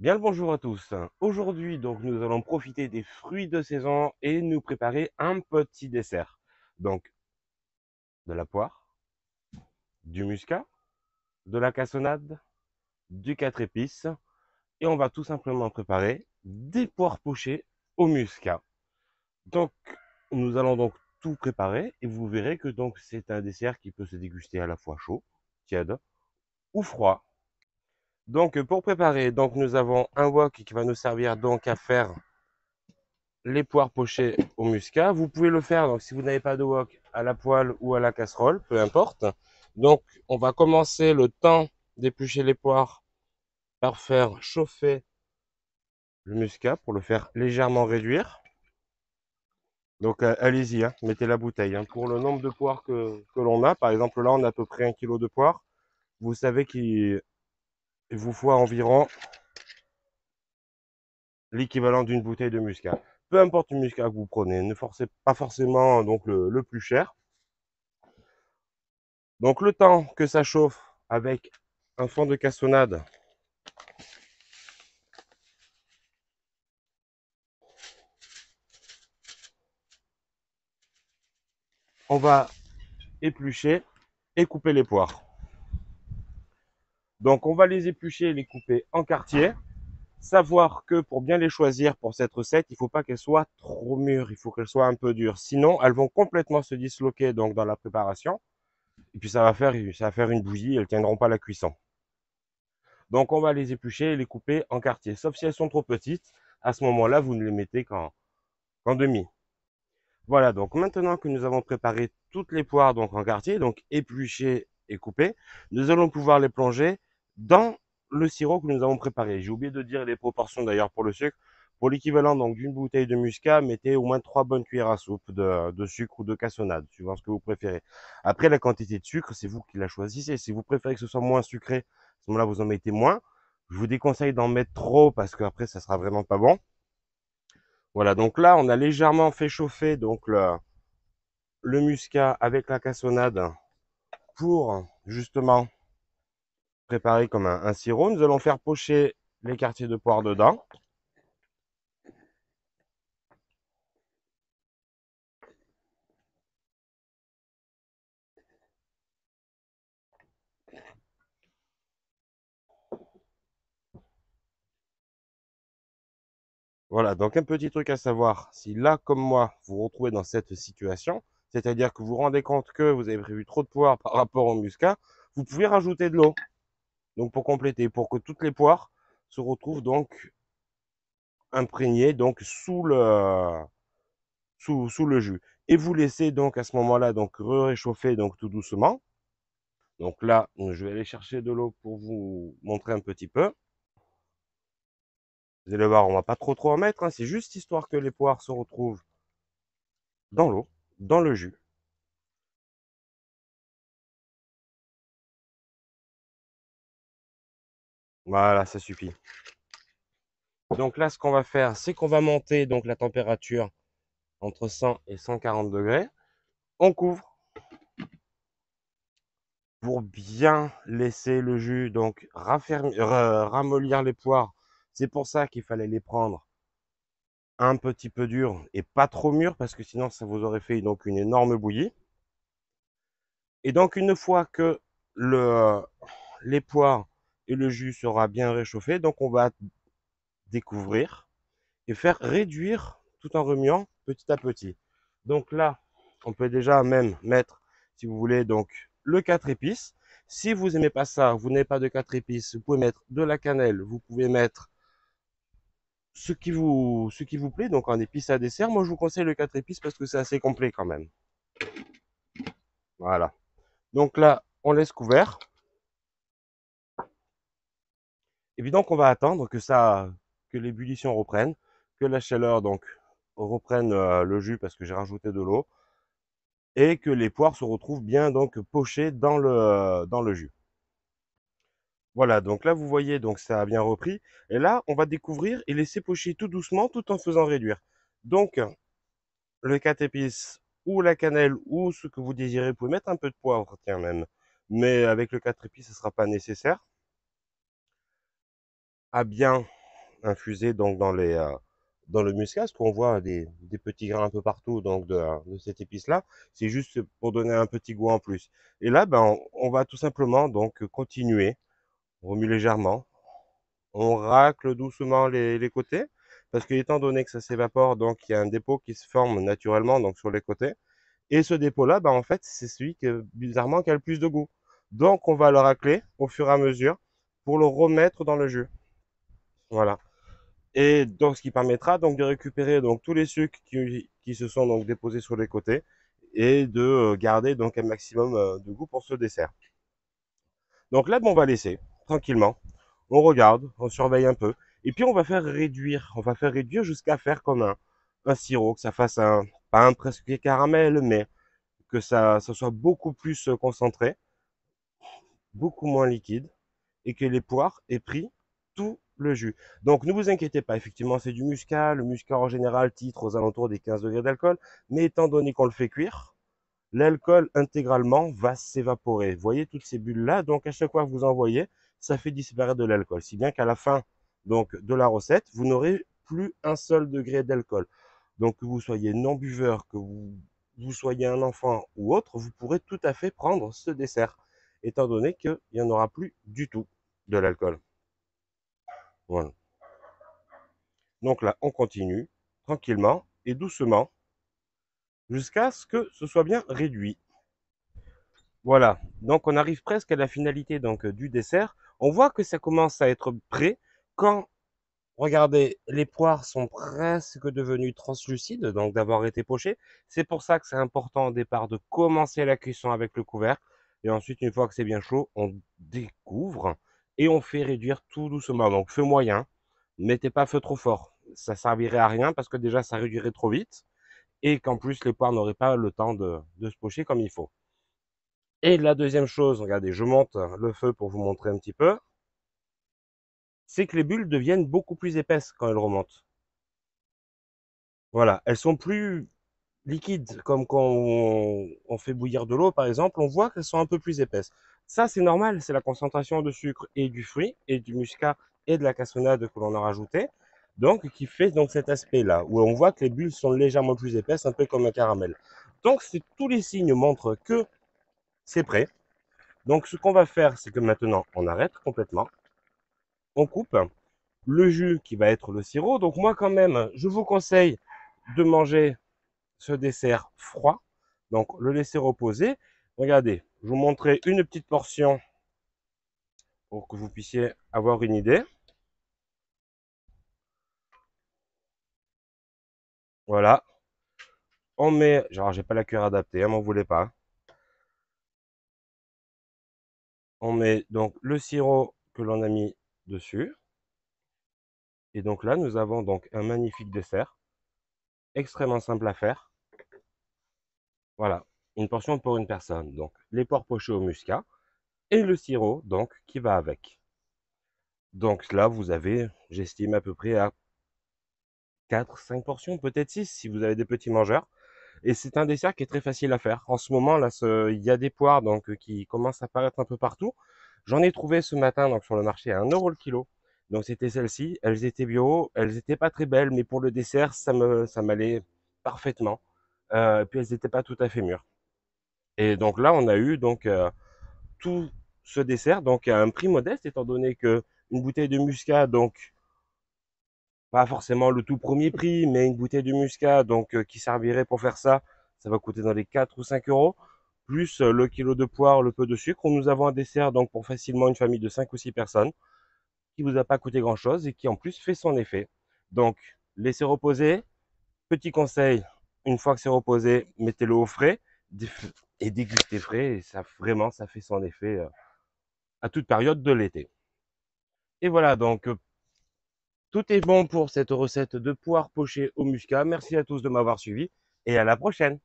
Bien le bonjour à tous. Aujourd'hui, donc, nous allons profiter des fruits de saison et nous préparer un petit dessert. Donc, de la poire, du muscat, de la cassonade, du quatre épices et on va tout simplement préparer des poires pochées au muscat. Donc, nous allons donc tout préparer et vous verrez que donc c'est un dessert qui peut se déguster à la fois chaud, tiède ou froid. Donc, pour préparer, donc nous avons un wok qui va nous servir donc à faire les poires pochées au muscat. Vous pouvez le faire, donc si vous n'avez pas de wok, à la poêle ou à la casserole, peu importe. Donc, on va commencer le temps d'éplucher les poires par faire chauffer le muscat pour le faire légèrement réduire. Donc, allez-y, hein, mettez la bouteille. Hein. Pour le nombre de poires que l'on a, par exemple, là, on a à peu près 1 kg de poires. Vous savez qu'il vous faut environ l'équivalent d'une bouteille de muscat. Peu importe le muscat que vous prenez, ne forcez pas forcément donc le plus cher. Donc le temps que ça chauffe avec un fond de cassonade, on va éplucher et couper les poires. Donc on va les éplucher et les couper en quartiers. Savoir que pour bien les choisir pour cette recette, il ne faut pas qu'elles soient trop mûres, il faut qu'elles soient un peu dures. Sinon, elles vont complètement se disloquer donc dans la préparation. Et puis ça va faire une bouillie, elles ne tiendront pas la cuisson. Donc on va les éplucher et les couper en quartiers. Sauf si elles sont trop petites, à ce moment-là, vous ne les mettez qu'en demi. Voilà, donc maintenant que nous avons préparé toutes les poires donc en quartier, donc épluchées et coupées, nous allons pouvoir les plonger dans le sirop que nous avons préparé. J'ai oublié de dire les proportions d'ailleurs pour le sucre. Pour l'équivalent donc d'une bouteille de muscat, mettez au moins 3 bonnes cuillères à soupe de sucre ou de cassonade, suivant ce que vous préférez. Après, la quantité de sucre, c'est vous qui la choisissez. Si vous préférez que ce soit moins sucré, à ce moment-là, vous en mettez moins. Je vous déconseille d'en mettre trop parce qu'après, ça sera vraiment pas bon. Voilà, donc là, on a légèrement fait chauffer donc le muscat avec la cassonade pour justement préparer comme un sirop. Nous allons faire pocher les quartiers de poire dedans. Voilà, donc un petit truc à savoir, si là, comme moi, vous vous retrouvez dans cette situation, c'est-à-dire que vous vous rendez compte que vous avez prévu trop de poire par rapport au muscat, vous pouvez rajouter de l'eau, donc pour compléter, pour que toutes les poires se retrouvent donc imprégnées donc sous le jus. Et vous laissez donc à ce moment-là donc réchauffer donc tout doucement. Donc là, je vais aller chercher de l'eau pour vous montrer un petit peu. Vous allez voir, on va pas trop en mettre, hein, c'est juste histoire que les poires se retrouvent dans l'eau, dans le jus. Voilà, ça suffit. Donc là, ce qu'on va faire, c'est qu'on va monter donc la température entre 100 et 140 degrés. On couvre pour bien laisser le jus donc ramollir les poires. C'est pour ça qu'il fallait les prendre un petit peu durs et pas trop mûrs parce que sinon ça vous aurait fait donc une énorme bouillie. Et donc une fois que les poires et le jus sera bien réchauffé, donc on va découvrir et faire réduire tout en remuant petit à petit. Donc là, on peut déjà même mettre, si vous voulez, donc le 4 épices. Si vous n'aimez pas ça, vous n'avez pas de 4 épices, vous pouvez mettre de la cannelle, vous pouvez mettre ce qui vous plaît, donc en épices à dessert. Moi, je vous conseille le 4 épices parce que c'est assez complet quand même. Voilà. Donc là, on laisse couvert. Et puis donc, on va attendre que l'ébullition reprenne, que la chaleur donc reprenne le jus parce que j'ai rajouté de l'eau et que les poires se retrouvent bien donc pochées dans le jus. Voilà, donc là vous voyez donc ça a bien repris et là on va découvrir et laisser pocher tout doucement tout en faisant réduire. Donc le 4 épices ou la cannelle ou ce que vous désirez, vous pouvez mettre un peu de poivre tiens même, mais avec le 4 épices ce ne sera pas nécessaire. À bien infusé donc dans le muscat, parce qu'on voit des petits grains un peu partout donc de cette épice-là. C'est juste pour donner un petit goût en plus. Et là, ben, on va tout simplement donc continuer. On remue légèrement. On racle doucement les côtés, parce que étant donné que ça s'évapore, donc il y a un dépôt qui se forme naturellement donc sur les côtés. Et ce dépôt-là, ben, en fait, c'est celui que, bizarrement, qui a le plus de goût. Donc, on va le racler au fur et à mesure pour le remettre dans le jus. Voilà. Et donc, ce qui permettra donc de récupérer donc tous les sucres qui se sont donc déposés sur les côtés et de garder donc un maximum de goût pour ce dessert. Donc là, bon, on va laisser tranquillement. On regarde, on surveille un peu. Et puis, on va faire réduire. On va faire réduire jusqu'à faire comme un sirop, que ça fasse pas un presque caramel, mais que ça soit beaucoup plus concentré, beaucoup moins liquide, et que les poires aient pris tout le jus. Donc ne vous inquiétez pas, effectivement c'est du muscat, le muscat en général titre aux alentours des 15 degrés d'alcool, mais étant donné qu'on le fait cuire, l'alcool intégralement va s'évaporer. Vous voyez toutes ces bulles-là, donc à chaque fois que vous en voyez, ça fait disparaître de l'alcool. Si bien qu'à la fin donc, de la recette, vous n'aurez plus un seul degré d'alcool. Donc que vous soyez non-buveur, que vous soyez un enfant ou autre, vous pourrez tout à fait prendre ce dessert, étant donné qu'il n'y en aura plus du tout de l'alcool. Voilà. Donc là, on continue tranquillement et doucement jusqu'à ce que ce soit bien réduit. Voilà, donc on arrive presque à la finalité donc du dessert. On voit que ça commence à être prêt quand, regardez, les poires sont presque devenues translucides, donc d'avoir été pochées. C'est pour ça que c'est important au départ de commencer la cuisson avec le couvercle. Et ensuite, une fois que c'est bien chaud, on découvre et on fait réduire tout doucement. Donc feu moyen, mettez pas feu trop fort. Ça servirait à rien parce que déjà ça réduirait trop vite et qu'en plus les poires n'auraient pas le temps de se pocher comme il faut. Et la deuxième chose, regardez, je monte le feu pour vous montrer un petit peu, c'est que les bulles deviennent beaucoup plus épaisses quand elles remontent. Voilà, elles sont plus liquides, comme quand on fait bouillir de l'eau, par exemple, on voit qu'elles sont un peu plus épaisses. Ça, c'est normal, c'est la concentration de sucre et du fruit, et du muscat et de la cassonade que l'on a rajouté, donc qui fait donc cet aspect-là, où on voit que les bulles sont légèrement plus épaisses, un peu comme un caramel. Donc, tous les signes montrent que c'est prêt. Donc, ce qu'on va faire, c'est que maintenant, on arrête complètement, on coupe le jus qui va être le sirop. Donc, moi, quand même, je vous conseille de manger ce dessert froid. Donc, le laisser reposer. Regardez, je vous montrerai une petite portion pour que vous puissiez avoir une idée. Voilà. On met, genre, j'ai pas la cuillère adaptée, hein, m'en voulez pas. On met donc le sirop que l'on a mis dessus. Et donc là, nous avons donc un magnifique dessert, extrêmement simple à faire. Voilà, une portion pour une personne. Donc, les poires pochées au muscat et le sirop, donc, qui va avec. Donc là, vous avez, j'estime à peu près à 4, 5 portions, peut-être 6 si vous avez des petits mangeurs. Et c'est un dessert qui est très facile à faire. En ce moment, là, il y a des poires donc, qui commencent à apparaître un peu partout. J'en ai trouvé ce matin donc, sur le marché à 1 € le kilo. Donc c'était celles-ci. Elles étaient bio, elles n'étaient pas très belles, mais pour le dessert, ça m'allait parfaitement. Puis elles n'étaient pas tout à fait mûres. Et donc là, on a eu donc tout ce dessert donc à un prix modeste, étant donné que une bouteille de muscat donc pas forcément le tout premier prix, mais une bouteille de muscat donc qui servirait pour faire ça, ça va coûter dans les 4 ou 5 euros, plus le kilo de poire, le peu de sucre. Nous avons un dessert donc pour facilement une famille de 5 ou 6 personnes, qui vous a pas coûté grand-chose et qui en plus fait son effet. Donc, laissez reposer. Petit conseil, une fois que c'est reposé, mettez-le au frais et dégustez frais. Et ça, vraiment, ça fait son effet à toute période de l'été. Et voilà, donc tout est bon pour cette recette de poire pochée au muscat. Merci à tous de m'avoir suivi et à la prochaine.